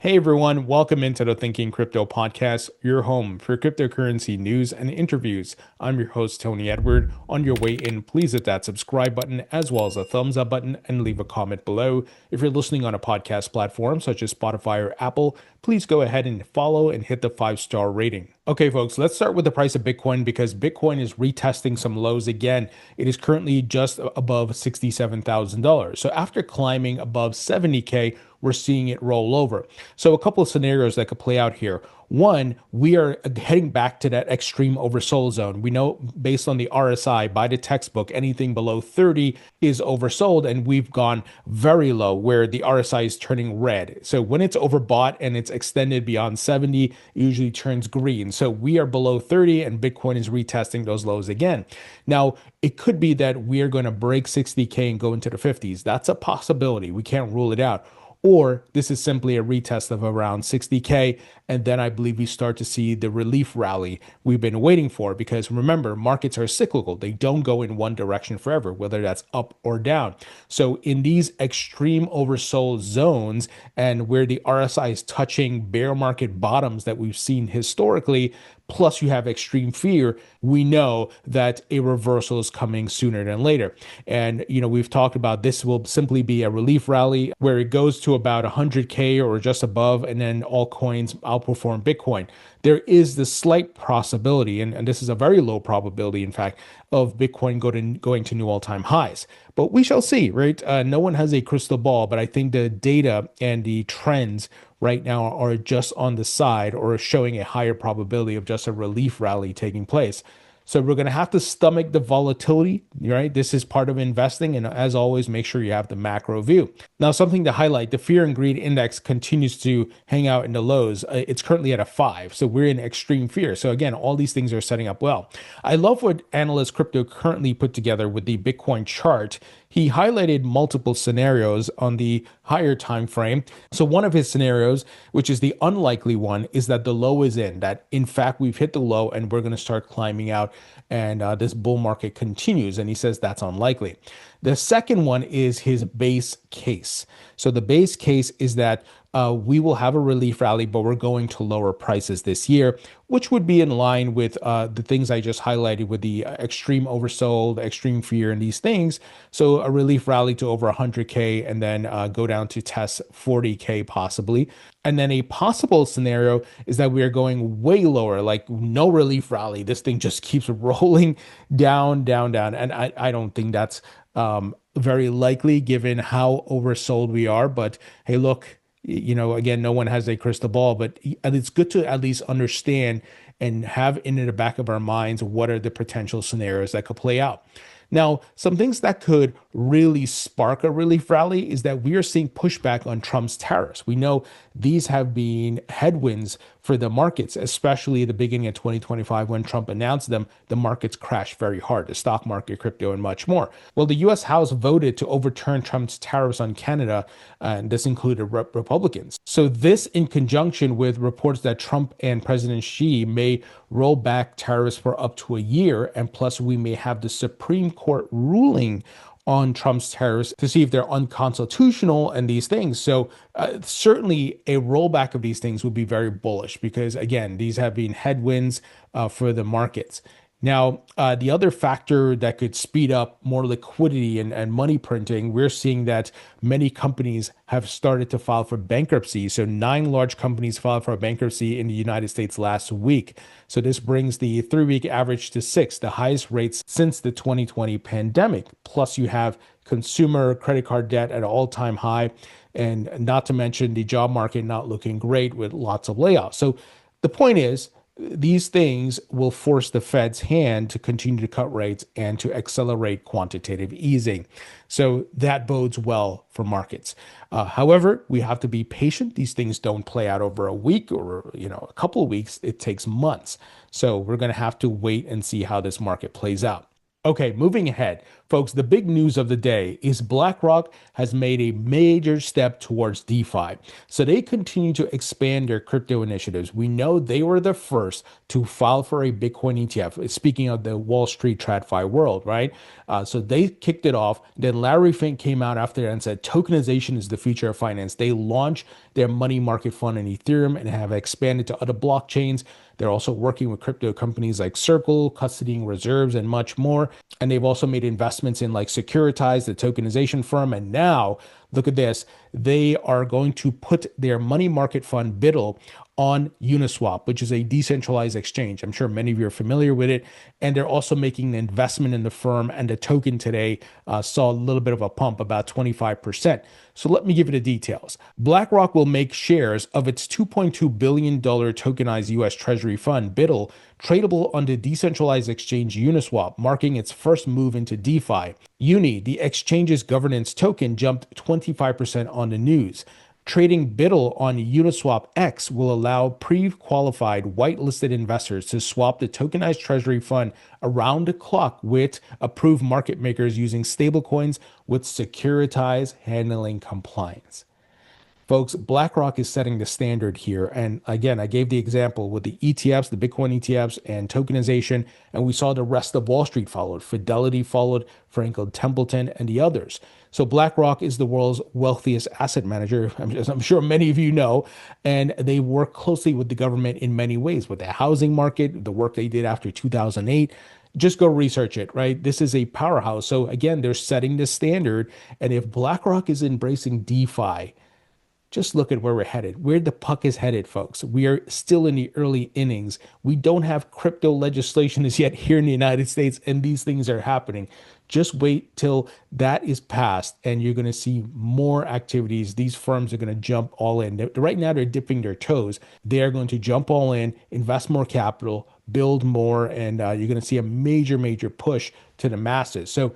Hey everyone, welcome into the Thinking Crypto podcast, your home for cryptocurrency news and interviews. I'm your host, Tony Edward. On your way in, please hit that subscribe button as well as a thumbs up button and leave a comment below. If you're listening on a podcast platform such as Spotify or Apple, please go ahead and follow and hit the 5-star rating. Okay, folks, let's start with the price of Bitcoin because Bitcoin is retesting some lows again. It is currently just above $67,000. So after climbing above 70K, we're seeing it roll over. So a couple of scenarios that could play out here. One, we are heading back to that extreme oversold zone. We know based on the RSI by the textbook, anything below 30 is oversold, and we've gone very low where the RSI is turning red. So when it's overbought and it's extended beyond 70, it usually turns green. So we are below 30 and Bitcoin is retesting those lows again. Now, it could be that we are going to break 60K and go into the 50s. That's a possibility. We can't rule it out. Or this is simply a retest of around 60K. And then I believe we start to see the relief rally we've been waiting for. Because remember, markets are cyclical. They don't go in one direction forever, whether that's up or down. So in these extreme oversold zones and where the RSI is touching bear market bottoms that we've seen historically, plus you have extreme fear, we know that a reversal is coming sooner than later. And, we've talked about this will simply be a relief rally where it goes to about 100K or just above, and then altcoins outperform Bitcoin. There is the slight possibility, and this is a very low probability, in fact, of Bitcoin going to new all-time highs. But we shall see, right? No one has a crystal ball, but I think the data and the trends right now are just on the side or showing a higher probability of just a relief rally taking place. So we're going to have to stomach the volatility, right? This is part of investing. And as always, make sure you have the macro view. Now, something to highlight, the fear and greed index continues to hang out in the lows. It's currently at a 5. So we're in extreme fear. So again, all these things are setting up well. I love what Analyst Crypto currently put together with the Bitcoin chart. He highlighted multiple scenarios on the higher time frame. So one of his scenarios, which is the unlikely one, is that the low is in, that in fact we've hit the low and we're going to start climbing out and this bull market continues. And he says that's unlikely. The second one is his base case. So the base case is that we will have a relief rally, but we're going to lower prices this year, which would be in line with the things I just highlighted with the extreme oversold, extreme fear, and these things. So a relief rally to over 100K and then go down to test 40K possibly. And then a possible scenario is that we are going way lower, like no relief rally. This thing just keeps rolling down, down, down. And I don't think that's very likely given how oversold we are. But hey, look, again, no one has a crystal ball, but it's good to at least understand and have in the back of our minds what are the potential scenarios that could play out. Now, some things that could really spark a relief rally is that we are seeing pushback on Trump's tariffs. We know these have been headwinds for the markets, especially at the beginning of 2025 when Trump announced them. The markets crashed very hard, the stock market, crypto, and much more. Well, the U.S. House voted to overturn Trump's tariffs on Canada, and this included Republicans. So this in conjunction with reports that Trump and President Xi may roll back tariffs for up to a year, and plus we may have the Supreme Court ruling on Trump's tariffs to see if they're unconstitutional and these things. So certainly a rollback of these things would be very bullish because, again, these have been headwinds for the markets. Now, the other factor that could speed up more liquidity and money printing, we're seeing that many companies have started to file for bankruptcy. So 9 large companies filed for bankruptcy in the United States last week. So this brings the 3-week average to 6, the highest rates since the 2020 pandemic. Plus you have consumer credit card debt at an all-time high, and not to mention the job market not looking great with lots of layoffs. So the point is, these things will force the Fed's hand to continue to cut rates and to accelerate quantitative easing. So that bodes well for markets. However, we have to be patient. These things don't play out over a week or a couple of weeks. It takes months. So we're going to have to wait and see how this market plays out. Okay, moving ahead. Folks, the big news of the day is BlackRock has made a major step towards DeFi. So they continue to expand their crypto initiatives. We know they were the first to file for a Bitcoin ETF, speaking of the Wall Street TradFi world, right? So they kicked it off. Then Larry Fink came out after that and said tokenization is the future of finance. They launched their money market fund in Ethereum and have expanded to other blockchains. They're also working with crypto companies like Circle, custodying reserves, and much more. And they've also made investments in like Securitize, the tokenization firm. And now, look at this, they are going to put their money market fund BUIDL on Uniswap, which is a decentralized exchange. I'm sure many of you are familiar with it. And they're also making an investment in the firm. And the token today saw a little bit of a pump, about 25%. So let me give you the details. BlackRock will make shares of its $2.2 billion tokenized US Treasury fund, BUIDL, tradable on the decentralized exchange Uniswap, marking its first move into DeFi. Uni, the exchange's governance token, jumped 25% on the news. Trading BUIDL on Uniswap X will allow pre-qualified whitelisted investors to swap the tokenized treasury fund around the clock with approved market makers using stablecoins with securitized handling compliance. Folks, BlackRock is setting the standard here. And again, I gave the example with the ETFs, the Bitcoin ETFs and tokenization, and we saw the rest of Wall Street followed. Fidelity followed, Franklin Templeton, and the others. So BlackRock is the world's wealthiest asset manager, I'm sure many of you know, and they work closely with the government in many ways, with the housing market, the work they did after 2008. Just go research it, right? This is a powerhouse. So again, they're setting the standard. And if BlackRock is embracing DeFi, just look at where we're headed, where the puck is headed, folks. We are still in the early innings. We don't have crypto legislation as yet here in the United States, and these things are happening. Just wait till that is passed, and you're going to see more activities. These firms are going to jump all in. Right now, they're dipping their toes. They're going to jump all in, invest more capital, build more, and you're going to see a major, major push to the masses. So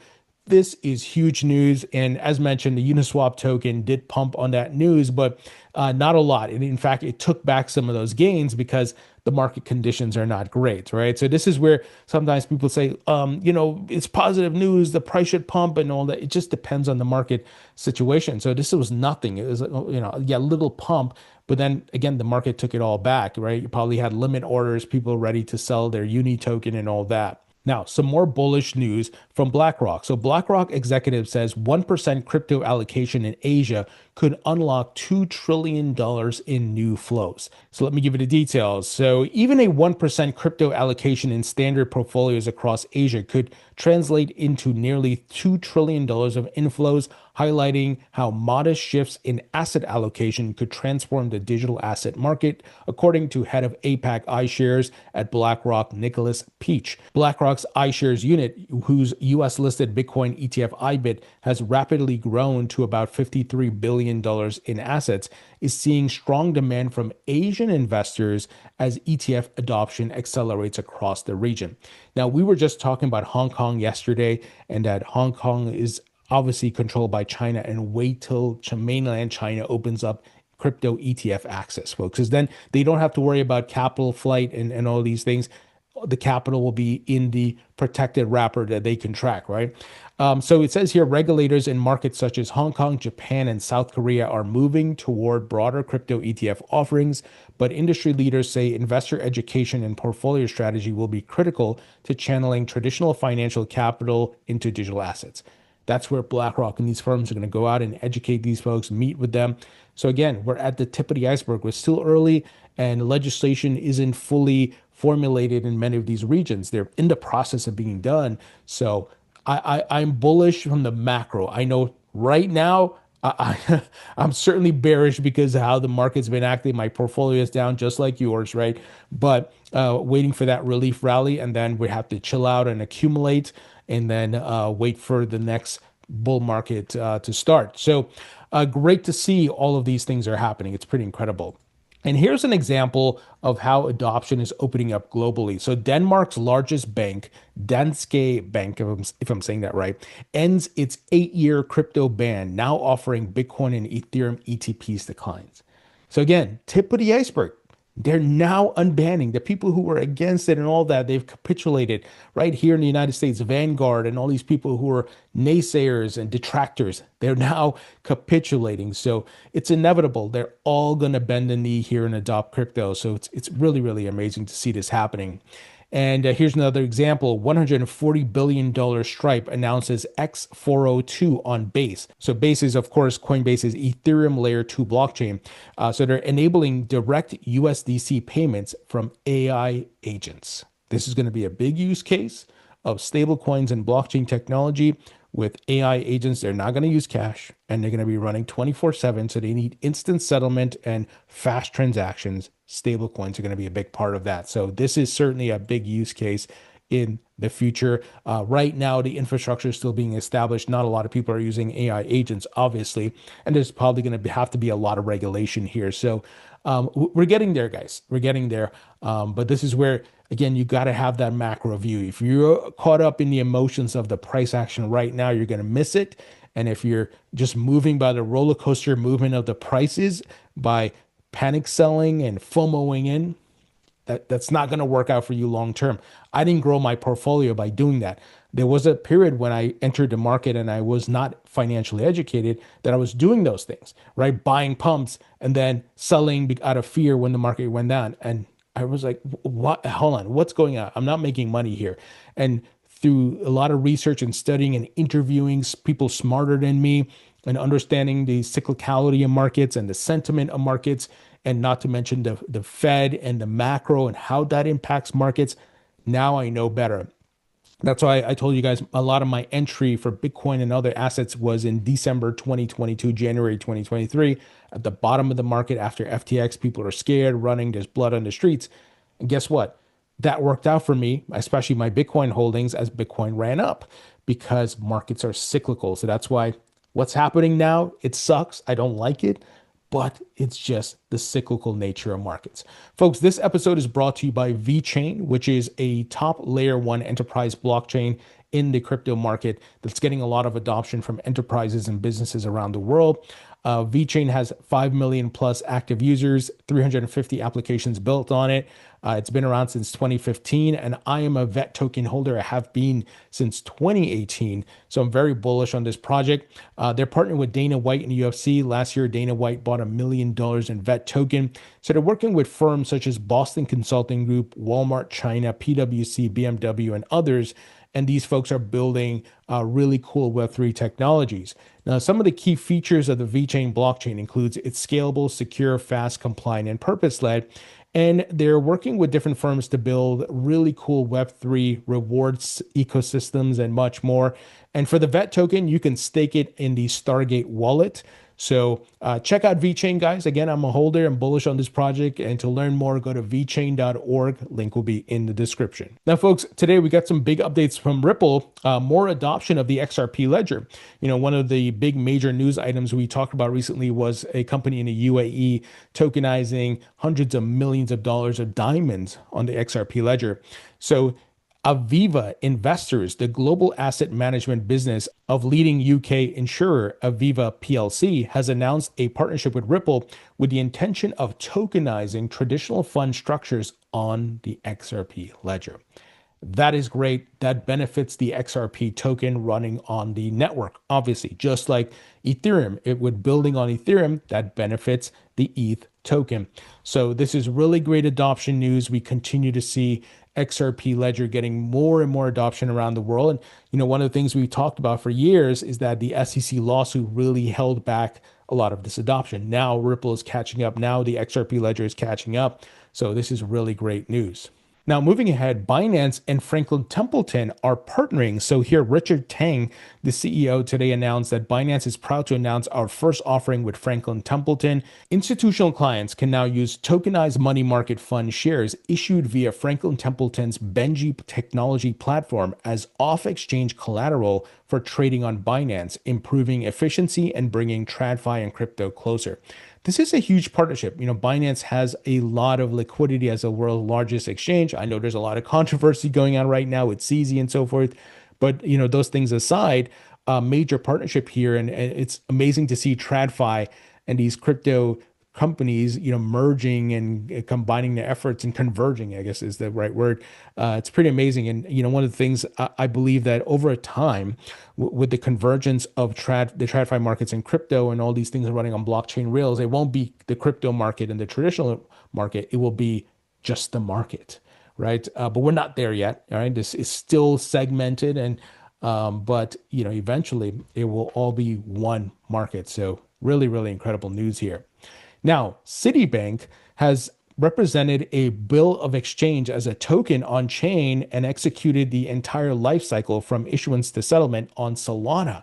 this is huge news. And as mentioned, the Uniswap token did pump on that news, but not a lot. And in fact, it took back some of those gains because the market conditions are not great, right? So this is where sometimes people say, it's positive news, the price should pump and all that. It just depends on the market situation. So this was nothing. It was, a little pump. But then again, the market took it all back, right? You probably had limit orders, people ready to sell their Uni token and all that. Now, some more bullish news from BlackRock. So BlackRock executive says 1% crypto allocation in Asia could unlock $2 trillion in new flows. So let me give you the details. So even a 1% crypto allocation in standard portfolios across Asia could translate into nearly $2 trillion of inflows, highlighting how modest shifts in asset allocation could transform the digital asset market, according to head of APAC iShares at BlackRock, Nicholas Peach. BlackRock's iShares unit, whose US-listed Bitcoin ETF IBIT has rapidly grown to about $53 billion in assets, is seeing strong demand from Asian investors as ETF adoption accelerates across the region. Now, we were just talking about Hong Kong yesterday, and that Hong Kong is obviously controlled by China, and wait till mainland China opens up crypto ETF access, folks, because then they don't have to worry about capital flight and all these things. The capital will be in the protected wrapper that they can track, right? So it says here, regulators in markets such as Hong Kong, Japan, and South Korea are moving toward broader crypto ETF offerings, but industry leaders say investor education and portfolio strategy will be critical to channeling traditional financial capital into digital assets. That's where BlackRock and these firms are going to go out and educate these folks, meet with them. So again, we're at the tip of the iceberg. We're still early, and legislation isn't fully formulated in many of these regions. They're in the process of being done. So I'm bullish from the macro. I know right now I'm certainly bearish because of how the market's been acting. My portfolio is down just like yours, right? But waiting for that relief rally, and then we have to chill out and accumulate, and then wait for the next bull market to start. So great to see all of these things are happening. It's pretty incredible. And here's an example of how adoption is opening up globally. So Denmark's largest bank, Danske Bank, if I'm saying that right, ends its 8-year crypto ban, now offering Bitcoin and Ethereum ETPs to clients. So again, tip of the iceberg. They're now unbanning the people who were against it and all that. They've capitulated right here in the United States. Vanguard and all these people who are naysayers and detractors, they're now capitulating. So it's inevitable. They're all going to bend the knee here and adopt crypto. So it's really, really amazing to see this happening. And here's another example. $140 billion Stripe announces X402 on Base. So Base is, of course, Coinbase's Ethereum Layer 2 blockchain. So they're enabling direct USDC payments from AI agents. This is going to be a big use case of stablecoins and blockchain technology. With AI agents, they're not going to use cash and they're going to be running 24/7. So they need instant settlement and fast transactions. Stablecoins are going to be a big part of that. So this is certainly a big use case in the future. Right now, the infrastructure is still being established. Not a lot of people are using AI agents, obviously, and there's probably going to have to be a lot of regulation here. So we're getting there, guys. We're getting there. But this is where, again, you got to have that macro view. If you're caught up in the emotions of the price action right now, you're going to miss it. And if you're just moving by the roller coaster movement of the prices by panic selling and FOMOing in, that's not going to work out for you long term. I didn't grow my portfolio by doing that. There was a period when I entered the market and I was not financially educated that I was doing those things, right? Buying pumps and then selling out of fear when the market went down. And I was like, what? Hold on, what's going on? I'm not making money here. And through a lot of research and studying and interviewing people smarter than me and understanding the cyclicality of markets and the sentiment of markets, and not to mention the Fed and the macro and how that impacts markets, now I know better. That's why I told you guys a lot of my entry for Bitcoin and other assets was in December 2022, January 2023, at the bottom of the market after FTX. People are scared, running, there's blood on the streets. And guess what? That worked out for me, especially my Bitcoin holdings, as Bitcoin ran up, because markets are cyclical. So that's why what's happening now, it sucks. I don't like it, but it's just the cyclical nature of markets. Folks, this episode is brought to you by VeChain, which is a top layer one enterprise blockchain in the crypto market that's getting a lot of adoption from enterprises and businesses around the world. VeChain has 5 million plus active users, 350 applications built on it. It's been around since 2015, and I am a VET token holder. I have been since 2018, so I'm very bullish on this project. They're partnering with Dana White in the UFC. Last year, Dana White bought $1 million in VET token. So they're working with firms such as Boston Consulting Group, Walmart China, PwC, BMW, and others. And these folks are building really cool Web3 technologies. Now, some of the key features of the VeChain blockchain includes it's scalable, secure, fast, compliant, and purpose-led. And they're working with different firms to build really cool Web3 rewards ecosystems and much more. And for the VET token, you can stake it in the Stargate wallet. So check out VeChain, guys. Again, I'm a holder. I'm bullish on this project. And to learn more, go to vchain.org. Link will be in the description. Now, folks, today we got some big updates from Ripple. More adoption of the XRP ledger. You know, one of the big major news items we talked about recently was a company in the UAE tokenizing hundreds of millions of dollars of diamonds on the XRP ledger. So Aviva Investors, the global asset management business of leading UK insurer Aviva PLC, has announced a partnership with Ripple with the intention of tokenizing traditional fund structures on the XRP ledger. That is great. That benefits the XRP token running on the network. Obviously, just like Ethereum, it would building on Ethereum, that benefits the ETH token. So this is really great adoption news. We continue to see XRP ledger getting more and more adoption around the world. And, you know, one of the things we've talked about for years is that the SEC lawsuit really held back a lot of this adoption. Now Ripple is catching up. Now the XRP ledger is catching up. So this is really great news. Now, moving ahead, Binance and Franklin Templeton are partnering. So here, Richard Tang, the CEO, today announced that Binance is proud to announce our first offering with Franklin Templeton. Institutional clients can now use tokenized money market fund shares issued via Franklin Templeton's Benji technology platform as off-exchange collateral for trading on Binance, improving efficiency and bringing TradFi and crypto closer. This is a huge partnership. You know, Binance has a lot of liquidity as the world's largest exchange. I know there's a lot of controversy going on right now with CZ and so forth, but you know, those things aside, a major partnership here, and it's amazing to see TradFi and these crypto companies, merging and combining their efforts and converging, I guess is the right word. It's pretty amazing. And, one of the things I believe that over a time, with the convergence of the TradFi markets and crypto and all these things are running on blockchain rails, it won't be the crypto market and the traditional market. It will be just the market, right? But we're not there yet. All right, this is still segmented, and but eventually it will all be one market. So really, really incredible news here. Now, Citibank has represented a bill of exchange as a token on chain and executed the entire life cycle from issuance to settlement on Solana.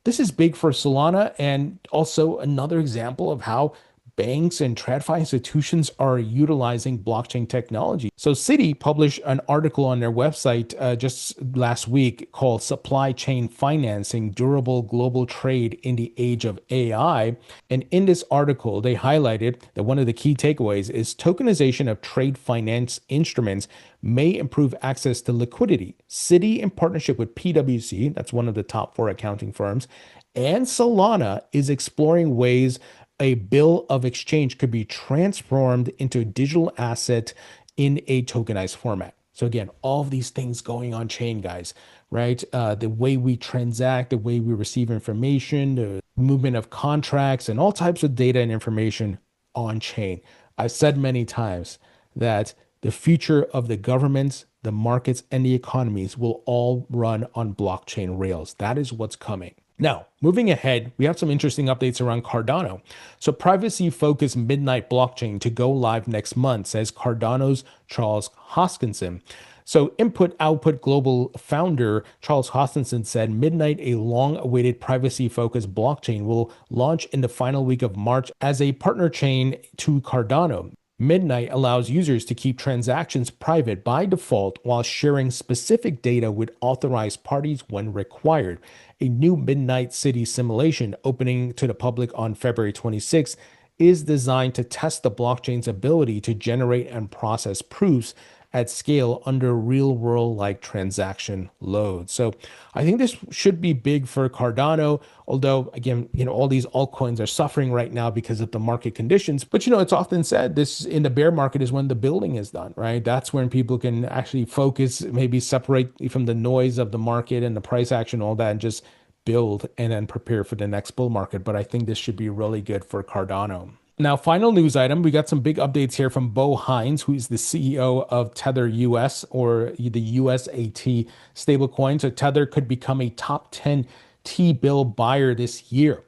This is big for Solana and also another example of how banks and TradFi institutions are utilizing blockchain technology. So Citi published an article on their website just last week called Supply Chain Financing, Durable Global Trade in the Age of AI. And in this article, they highlighted that one of the key takeaways is tokenization of trade finance instruments may improve access to liquidity. Citi, in partnership with PwC, that's one of the top 4 accounting firms, and Solana is exploring ways a bill of exchange could be transformed into a digital asset in a tokenized format. So again, all of these things going on chain, guys, right? The way we transact, the way we receive information, the movement of contracts, and all types of data and information on chain. I've said many times that the future of the governments, the markets, and the economies will all run on blockchain rails. That is what's coming. Now, moving ahead, we have some interesting updates around Cardano. So privacy-focused Midnight blockchain to go live next month, says Cardano's Charles Hoskinson. So Input Output Global founder Charles Hoskinson said Midnight, a long-awaited privacy-focused blockchain, will launch in the final week of March as a partner chain to Cardano. Midnight allows users to keep transactions private by default while sharing specific data with authorized parties when required. A new Midnight City simulation opening to the public on February 26th is designed to test the blockchain's ability to generate and process proofs at scale under real-world like transaction load. So I think this should be big for Cardano, although again, all these altcoins are suffering right now because of the market conditions. But it's often said this in the bear market is when the building is done, right? That's when people can actually focus, maybe separate from the noise of the market and the price action, all that, and just build and then prepare for the next bull market. But I think this should be really good for Cardano. Now, final news item, we got some big updates here from Bo Hines, who is the CEO of Tether US, or the USAT stablecoin. So Tether could become a top 10 T-bill buyer this year.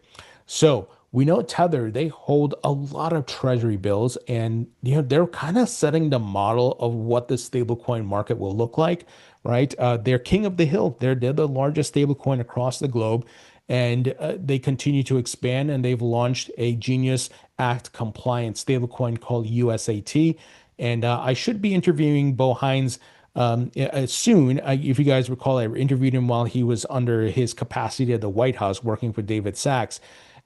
So we know Tether, they hold a lot of treasury bills, and they're kind of setting the model of what the stablecoin market will look like, right? They're king of the hill. They're the largest stablecoin across the globe. And they continue to expand, and they've launched a Genius Act compliant stablecoin called USAT. And I should be interviewing Bo Hines soon. If you guys recall, I interviewed him while he was under his capacity at the White House working for David Sachs.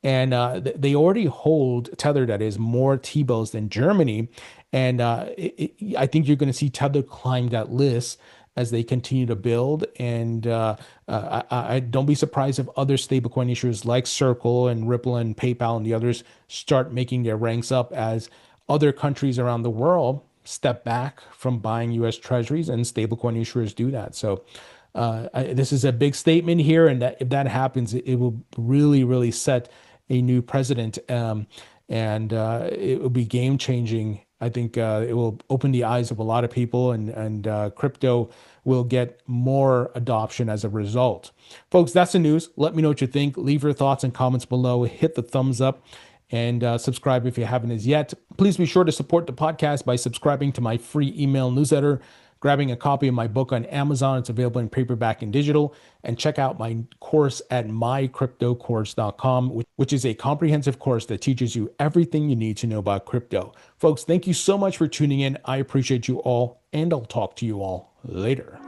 And they already hold, Tether that is, more T-bills than Germany. And I think you're going to see Tether climb that list as they continue to build. And I don't be surprised if other stablecoin issuers like Circle and Ripple and PayPal and the others start making their ranks up as other countries around the world step back from buying U.S. treasuries, and stablecoin issuers do that. So this is a big statement here, and that if that happens, it will really, really set a new precedent, and it will be game changing. I think it will open the eyes of a lot of people, and crypto will get more adoption as a result. Folks, that's the news. Let me know what you think. Leave your thoughts and comments below. Hit the thumbs up and subscribe if you haven't as yet. Please be sure to support the podcast by subscribing to my free email newsletter, grabbing a copy of my book on Amazon. It's available in paperback and digital. And check out my course at mycryptocourse.com, which is a comprehensive course that teaches you everything you need to know about crypto. Folks, thank you so much for tuning in. I appreciate you all, and I'll talk to you all later.